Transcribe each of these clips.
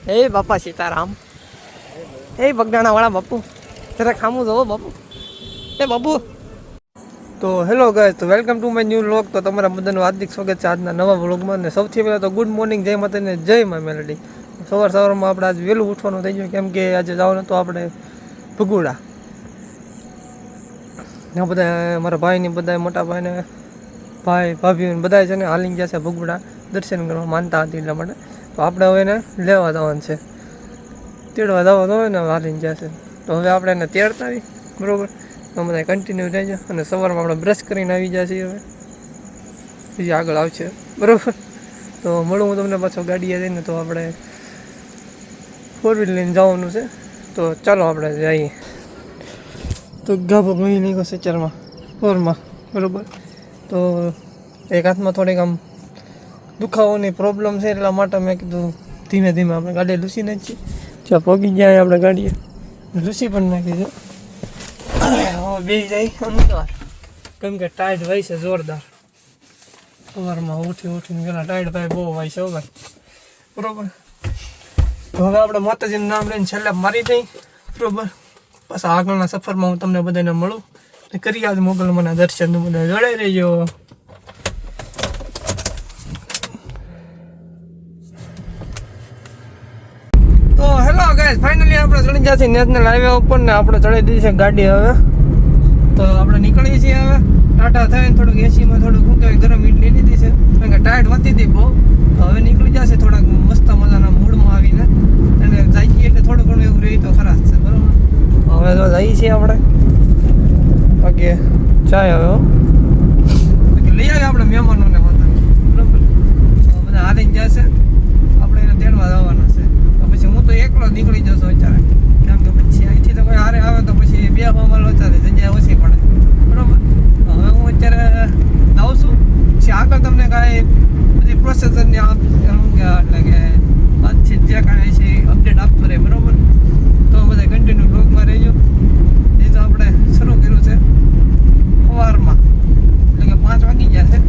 એ બાપા સીતારામ, એ બગડાણા વાળા બાપુ, જરા ખામું જવો બાપુ, એ બાપુ. તો હેલો ગાઈસ, તો welcome to my new vlog. તો તમારા બધાનું હાર્દિક સ્વાગત છે આજના નવા વ્લોગમાં. અને સૌથી પહેલાં તો ગુડ મોર્નિંગ, જય માતાને જય મા મેલડી. સવારમાં આપણે આજે વહેલું ઉઠવાનું થઈ ગયું, કેમ કે આજે જવાનું તો આપણે ભગુડા. ત્યાં બધા મારા ભાઈની બધા મોટા ભાઈને ભાઈ ભાભીઓને બધા છે ને હાલી ગયા છે ભગુડા દર્શન કરવા, માનતા હતી એટલા માટે. તો આપણે હવે એને લેવા જવાનું છે, તેડવા જવાનું હોય ને હાલીને જશે. તો હવે આપણે એને તેડતા આવી, બરાબર. તો બધા કન્ટિન્યુ થઈ જાય અને સવારમાં આપણે બ્રશ કરીને આવી જાય છીએ. હવે બીજી આગળ આવશે, બરાબર. તો મળું હું તમને પાછો ગાડીએ જઈને. તો આપણે 4 વ્હીલ લઈને જવાનું છે, તો ચાલો આપણે જઈએ. તો ગાભો ગઈ નહીં ગયો સેચરમાં 4માં, બરાબર. તો એક હાથમાં થોડીક આમ દુખાવાની પ્રોબ્લેમ છે, એટલા માટે મેં કીધું ધીમે ધીમે આપણે ગાડી લૂસી નાખીએ. જ્યાં પગી જાય આપણે ગાડીએ લૂસી પણ નાખી છે. બે જાય અંદર, કેમ કે ટાઈટ હોય છે જોરદાર. સવારમાં ઉઠીને પેલા ટાઈટ ભાઈ બહુ હોય છે ભાઈ, બરાબર. તો હવે આપણે માતાજીનું નામ લઈને છેલ્લે મારી દઈ, બરાબર. પાછા આગળના સફરમાં હું તમને બધાને મળું કરી આજ મોગલમાના દર્શન. બધા જોડાઈ રહેજો. તો હેલો ગાઈસ, ફાઇનલી આપણે ચડી ગયા છીએ નેશનલ હાઈવે ઉપર ને આપણે ચડાવી દીધી છે ગાડી. હવે તો આપણે નીકળીએ છીએ. હવે ટાટા થઈને થોડુંક એસીમાં થોડુંક શું કહેવાય ગરમ ઈડલી લીધી છે, કારણ કે ટાઈટ વધતી હતી બહુ. તો હવે નીકળી જશે થોડાક મસ્ત મજાના મૂડમાં આવીને, અને જઈએ એટલે થોડું ઘણું એવું રહી તો ખરાબ છે, બરાબર. હવે તો જઈએ છીએ આપણે બાકી ચાય. હવે બાકી લઈ આવીએ આપણે મહેમાનોને બધા, બરાબર. બધા હારીને જશે, આપણે એને તેડવા જવાના છે. તો પછી હું તો એકલો નીકળી જશો અત્યારે, કેમ કે પછી અહીંથી તો કોઈ હારે આવે તો પછી બે માલ ઓછા જગ્યા ઓછી પડે, બરાબર. હવે હું અત્યારે જાઉં છું, પછી આગળ તમને કાંઈ બધી પ્રોસેસરની એટલે કે વાતચીત જે કાંઈ છે અપડેટ આપતો રહે, બરાબર. તો બધા કન્ટિન્યુ બ્લોગમાં રહેજો. એ તો આપણે શરૂ કર્યું છે સવારમાં, એટલે કે 5 વાગી ગયા છે.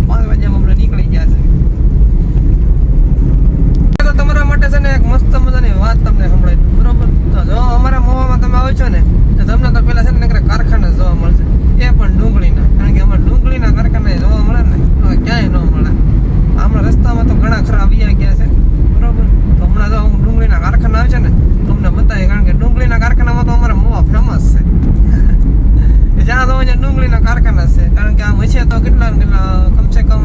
5 વાગ્યામાં આપણે નીકળી ગયા છે. તો તમારા માટે છે ને એક મસ્ત મજાની વાત તમને સંભળાવી દઉં, બરાબર. તો જો અમારા મોવામાં તમે આવો છો ને, તો તમને તો પેલા છે ને કારખાના જોવા મળશે, એ પણ ડુંગળીના. કારણ કે અમારે ડુંગળીના કારખાના જોવા મળે ને હવે ક્યાંય ન મળે. હમણાં રસ્તામાં તો ઘણા ખરા આવી ગયા છે, બરાબર. તો હમણાં જો હું ડુંગળીના કારખાના આવે છે ને તમને બતાવીએ, કારણ કે ડુંગળીના કારખાનામાં તો અમારા મોવા ફેમસ છે. જ્યાં તો અહીંયા ડુંગળીના કારખાના છે, કારણ કે આમ હશે તો કેટલા કમસે કમ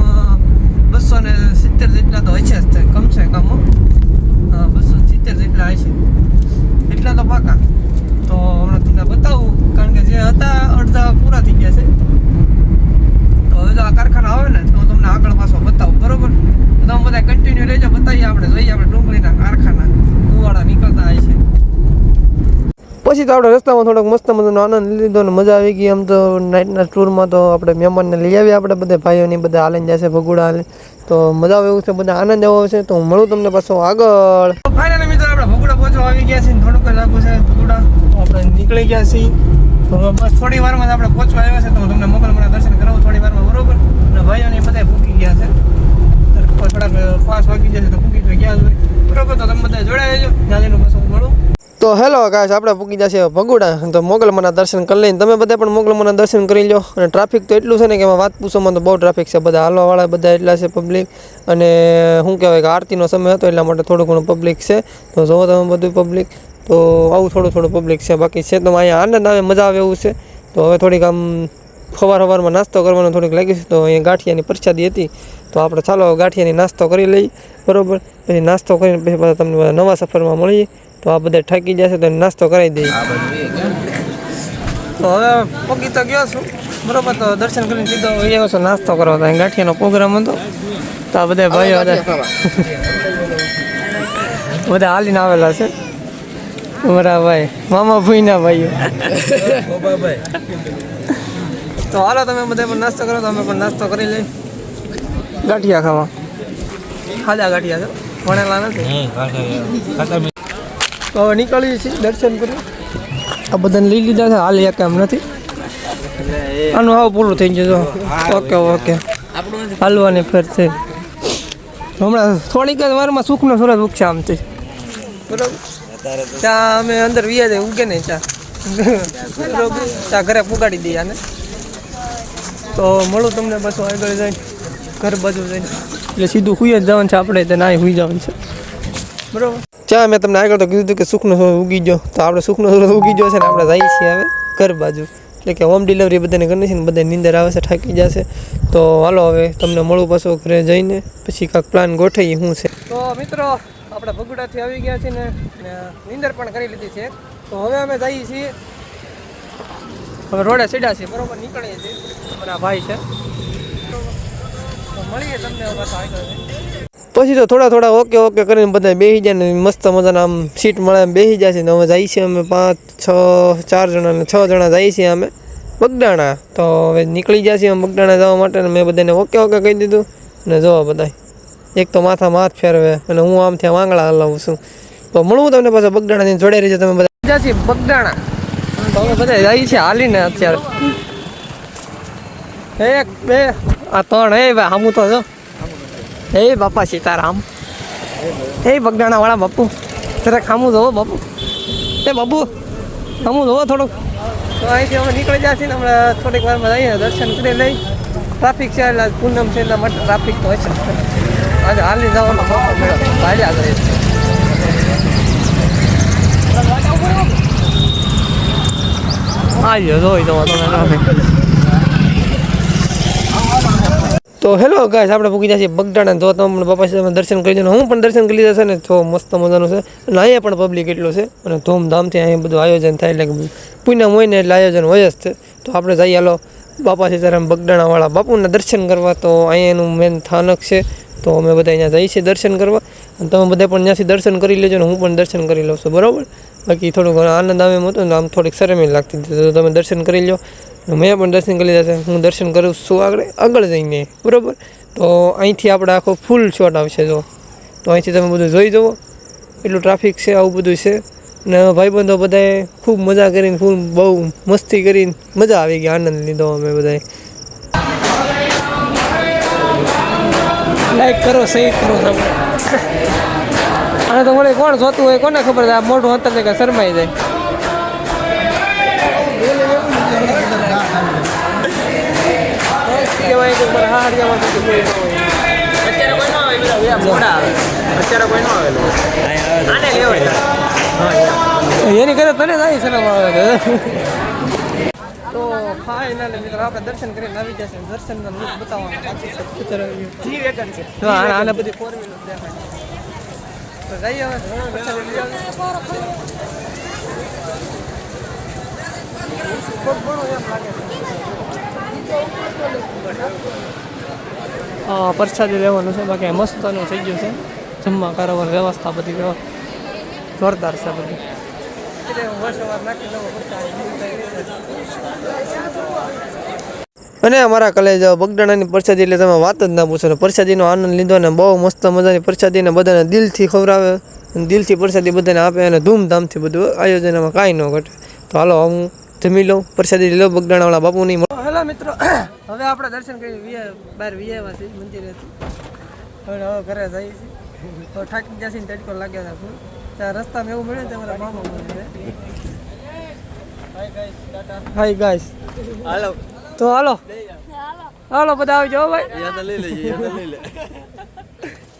270 જેટલા તો હશે જ છે, કમસે કમ 270 જેટલા હશે, એટલા તો પાકા. તો હમણાં તમને બતાવું, કારણ કે જે હતા અડધા પૂરા થઈ ગયા છે. તો હવે જો આ કારખાના આવે ને તો હું તમને આગળ પાછો બતાવું, બરોબર. તો તમે બધા કન્ટિન્યુ રહેજો, બતાવીએ આપણે, જોઈએ આપણે ડુંગળીના કારખાના કુવાડા નીકળતા હોય છે. પછી તો આપણે રસ્તામાં થોડોક મસ્ત મજાનો આનંદ લીધો ને મજા આવી ગઈ. આમ તો નાઇટના ટૂરમાં તો આપણે મહેમાનને લઈ આવીએ, આપણે બધા ભાઈઓની બધા હાલીને જશે ભગુડા હાલે. તો મજા આવે એવું છે, બધા આનંદ એવો છે. તો હું મળું તમને પાછો આગળ. ફાઇનલી મિત્રો આપણે ભગુડા પહોંચવા આવી ગયા છીએ, થોડુંક જ આગું છે ભગુડા. તો આપણે નીકળી ગયા છીએ. તો બસ થોડી વારમાં જ આપણે પહોંચવા આવ્યા છે. તો હું તમને મોગલમાના દર્શન કરાવું થોડી વારમાં, બરોબર. અને ભાઈઓને બધા ભૂકી ગયા છે, થોડાક 5 વાગી જશે તો ભૂકી તો ગયા જ હોય, બરોબર. તો તમે બધા જોડાઈ જજો, નાનીનું પાછું મળું. તો હેલો ગાઈસ, આપણે પૂકી જશે ભગુડા. તો મોગલમાના દર્શન કરી લઈને તમે બધા પણ મોગલમાના દર્શન કરી લો. અને ટ્રાફિક તો એટલું છે ને કે એમાં વાત પૂછોમાં તો બહુ ટ્રાફિક છે. બધા હાલવાવાળા બધા એટલા છે પબ્લિક. અને શું કહેવાય કે આરતીનો સમય હતો એટલા માટે થોડું ઘણું પબ્લિક છે. તો જોવો તમે બધું પબ્લિક, તો આવું થોડું પબ્લિક છે. બાકી છે તો અહીંયા આનંદ આવે, મજા આવે એવું છે. તો હવે થોડીક આમ સવારમાં નાસ્તો કરવાનો થોડીક લાગી છે. તો અહીંયા ગાંઠિયાની પ્રસાદી હતી, તો આપણે ચાલો ગાંઠિયાની નાસ્તો કરી લઈએ, બરાબર. પછી નાસ્તો કરીને પછી પાછા તમને નવા સફરમાં મળીએ. તો આ બધા થાકી જશે તો નાસ્તો કરાવી દઈએ. તો હવે પગી તો ગયો છું, બરાબર. તો દર્શન કરીને સીધો અહીંયા છો નાસ્તો કરવા. તો ગાંઠિયાનો પ્રોગ્રામ હતો, તો આ બધા ભાઈઓ બધા હાલીને આવેલા છે. મારા ભાઈ મામા ભૂઈના ભાઈઓ. તો હાલો તમે બધા પણ નાસ્તો કરો, તો અમે પણ નાસ્તો કરી લઈએ. ગાંઠિયા ખાવા, ખાજા ગાંઠિયા છે, ભણેલા નથી. તો હવે નીકળીએ છીએ દર્શન કરી. આ બધાને લઈ લીધા છે, હાલ એક કામ નથી. આનું આવું પૂરું થઈ ગયું. ઓકે હાલવાની ફેર છે. હમણાં થોડીક જ વારમાં સુખનો સૂરજ ઉગશે આમથી. બરોબર. ત્યાં અમે અંદર વ્યા જાય ઉગે નહીં ચા બરોબર. ચા ઘરે પુગાડી દઈએ આને. તો મળું તમને પાછું આગળ જઈને ઘર બાજુ જઈને એટલે સીધું સુઈ જ જવાનું છે આપણે, તો ના સુઈ જવાનું છે બરોબર. ચા મેં તમને આગળ તો કીધું હતું કે સુખનો સૂરજ ઉગી ગયો, તો આપણે સુખનો સૂરજ ઉગી ગયો છે ને આપણે જઈએ છીએ હવે ઘર બાજુ. એટલે કે હોમ ડિલિવરી બધાને કરી છે ને બધા નીંદર આવે છે, થાકી જશે. તો હાલો હવે તમને મળું પાછું ઘરે જઈને, પછી કાંઈક પ્લાન ગોઠવીએ શું છે. તો મિત્રો આપણે ભગુડાથી આવી ગયા છીએ ને નીંદર પણ કરી લીધી છે. તો હવે અમે જઈએ છીએ, હવે રોડે સીધા છીએ બરોબર, નીકળીએ છીએ. અમારા ભાઈ છે, તો મળીએ તમને હવે પાછા આગળ. પછી તો થોડા ઓકે કરીને બધા બેસી જાય ને મસ્ત મજાના આમ સીટ મળે એમ બેસી જાય છે. ને હવે જઈએ છીએ અમે 4 જણા ને 6 જણા જઈએ છીએ અમે બગદાણા. તો હવે નીકળી જાય છે અમે બગદાણા જવા માટે. ને મેં બધાને ઓકે કહી દીધું. ને જોવા બધા એક તો માથામાં હાથ ફેરવે અને હું આમથી આમ આંગળા હલાવું છું. તો મળવું તમને પાછા બગદાણાથી જોડે રહીજો તમે બધા. જાય છે બગદાણા, તો અમે બધા જઈએ છીએ હાલીને અત્યારે. 1 2 આ 3 એ ભાઈ આમું તો જો એ બાપા સીતારામ, એ બગદાણા વાળા બાપુ જરાક ખામું જોવો બાપુ, એ બાપુ ખામું જોવો થોડુંક. તો અહીંથી અમે નીકળી જશે ને હમણાં થોડીક વારમાં જઈએ દર્શન કરી લઈ. ટ્રાફિક છે એટલે પૂનમ છે એટલા માટે ટ્રાફિક તો હશે. આજે હાલી જવાનો મોકો મળ્યો, ભાડ્યા કરીએ. આવ્યો જોઈ જવા તમે ટ્રાફિક. તો હેલો ગાઈસ, આપણે પૂકી જઈએ બગદાણા. જો તમે બાપા તમે દર્શન કરી લો, હું પણ દર્શન કરી લીધા છે ને. તો મસ્ત મજાનું છે અને અહીંયા પણ પબ્લિક એટલું છે અને ધૂમધામથી અહીંયા બધું આયોજન થાય. એટલે કે પૂનમ હોય ને એટલે આયોજન હોય જ છે. તો આપણે જઈએ હાલો બાપા સીતારામ બગદાણાવાળા બાપુના દર્શન કરવા. તો અહીંયા એનું મેન સ્થાનક છે. તો અમે બધા અહીંયા જઈએ છીએ દર્શન કરવા, અને તમે બધા પણ ત્યાંથી દર્શન કરી લેજો ને હું પણ દર્શન કરી લઉં છું બરાબર. બાકી થોડુંક આનંદ આવે એમ હતું ને આમ થોડીક શરમ લાગતી હતી, તો તમે દર્શન કરી લો. મેં પણ દર્શન કરી લીધા છે. હું દર્શન કરું છું આગળ જઈને બરાબર. તો અહીંથી આપણે આખો ફૂલ શોટ આવશે. જો તો અહીંથી તમે બધું જોઈ જુઓ, એટલું ટ્રાફિક છે, આવું બધું છે. ને ભાઈબંધો બધાએ ખૂબ મજા કરીને ફૂલ બહુ મસ્તી કરીને મજા આવી ગઈ, આનંદ લીધો અમે બધાએ. લાઈક કરો, શેર કરો. અને તો મને કોણ જોતું હોય કોને ખબર છે, આ મોઢું અંતર કે શરમાઈ જાય. કહેવાય કે મારા હાર જવા કોઈ હોય અત્યારે કોઈ ન આવે, બધા મોડા આવે અત્યારે કોઈ ન આવે આને લેવાય. એની કરે તને જાય શરમ આવે. તો ફાઇનલ મિત્રો આપણે દર્શન કરીને આવી જશે. દર્શનના લુક બતાવવાના આને બધી 4 વ્હીલર દેખાય. તો જઈએ હવે હા પ્રસાદી લેવાનું છે. બાકી મસ્તનું થઈ ગયું છે, જમવા કારોબાર વ્યવસ્થા બધી જોરદાર છે બધી. અને અમારા કલેજ બગદાણાની પ્રસાદી એટલે તમે વાત જ ના પૂછો. પ્રસાદીનો આનંદ લીધો ને બહુ મસ્ત મજાની પ્રસાદીને બધાને દિલથી ખવડાવે અને દિલથી પ્રસાદી બધાને આપે અને ધૂમધામથી બધું આયોજન એમાં કાંઈ ન ઘટે. તો હાલો હું જમી લઉં, પ્રસાદી લો બગદાણાવાળા બાપુની. હેલો મિત્રો, હવે આપણે દર્શન કરી બહાર વિયાવા છે મંદિરેથી. હવે ઘરે જઈએ છીએ. તો થાકી જશે ને તડકો લાગ્યા હતા. ત્યાં રસ્તામાં એવું મળ્યું તમારા મામા મંદિરે. હાય ગાઈસ, હાલો તો હાલો બધા આવી જાઓ ભાઈ. લઈ લેજે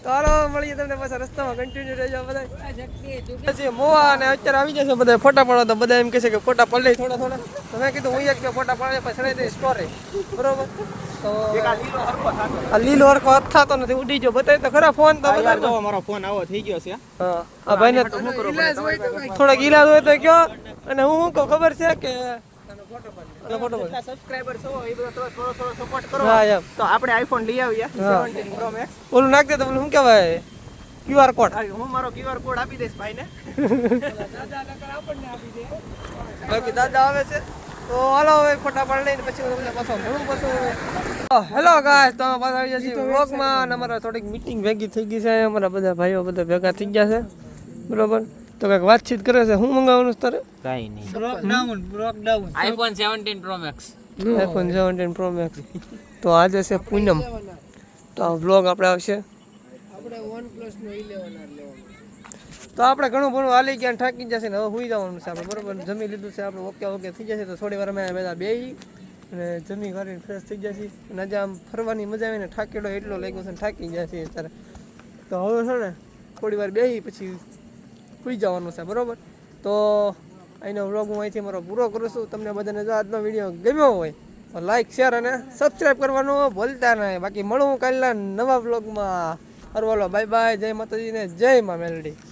તો હાલો મળીએ તમને પાછા રસ્તામાં. કન્ટિન્યુ રહેજો બધા. મોવા અને અત્યારે આવી જશે બધા ફોટા પાડો. તો બધા એમ કહે છે કે ફોટા પડ લઈ થોડા. તો મેં કીધું હું એક ફોટા પાડે પછી દઈ સ્ટોરી બરોબર. તો આ લીલો હરખો થતો નથી, ઉડી ગયો. બતાવી તો ખરા ફોન. તો મારો ફોન આવો થઈ ગયો છે. હા આ ભાઈને થોડાક ઈલાજ હોય તો કયો. અને હું શું કહું ખબર છે કે સબસ્ક્રાઇબર છો એ બધા થોડો સપોર્ટ કરો. હા એમ તો આપણે આઈફોન લઈ આવીએ 17 Pro Max. ઓલું નાખ દે તો શું કહેવાય QR કોડ. હું મારો QR કોડ આપી દઈશ ભાઈને. દાદા નકર આપણને આપી દે. બાકી દાદા આવે છે. તો હાલો હવે ફોટા પાડ લઈને પછી હું તમને પાછો મળું પાછું. હેલો ગાઈસ, તો પાછા આવી જશે વ્લોગમાં. અને અમારા થોડીક મીટિંગ ભેગી થઈ ગઈ છે. અમારા બધા ભાઈઓ બધા ભેગા થઈ ગયા છે બરોબર. તો કંઈક વાતચીત કરે છે. શું મંગાવવાનું તારે? કાંઈ નહીં, બ્રોકડાઉન iPhone 17 Pro Max. iPhone 17 Pro Max. તો આજે છે પૂનમ, તો આ વ્લોગ આપણે આવશે. આપણે OnePlus નો 11 લેવાનો. તો આપણે ઘણું ઘણું હાલી ગયા ને થાકી જશે ને હવે સુઈ જવાનું છે આપણે બરોબર જમી લીધું છે આપણે ઓકે થઈ જશે તો થોડી વાર અમે બધા બેસી અને જમી કરીને ફ્રેશ થઈ જશે અને આજે આમ ફરવાની મજા આવે ને થાકેડો એટલો લાગ્યો છે ને થાકી જશે અત્યારે તો હવે છે ને થોડી વાર બેસી પછી સુઈ જવાનું છે બરોબર તો અહીંનો વ્લોગ હું અહીંથી મારો પૂરો કરું છું તમને બધાને જો આજનો વિડીયો ગમ્યો હોય તો લાઈક શેર અને સબસ્ક્રાઈબ કરવાનું ભૂલતા નહીં બાકી મળું કાલના નવા વ્લોગમાં. અરવાલો બાય બાય, જય માતાજી ને જય મા મેલડી.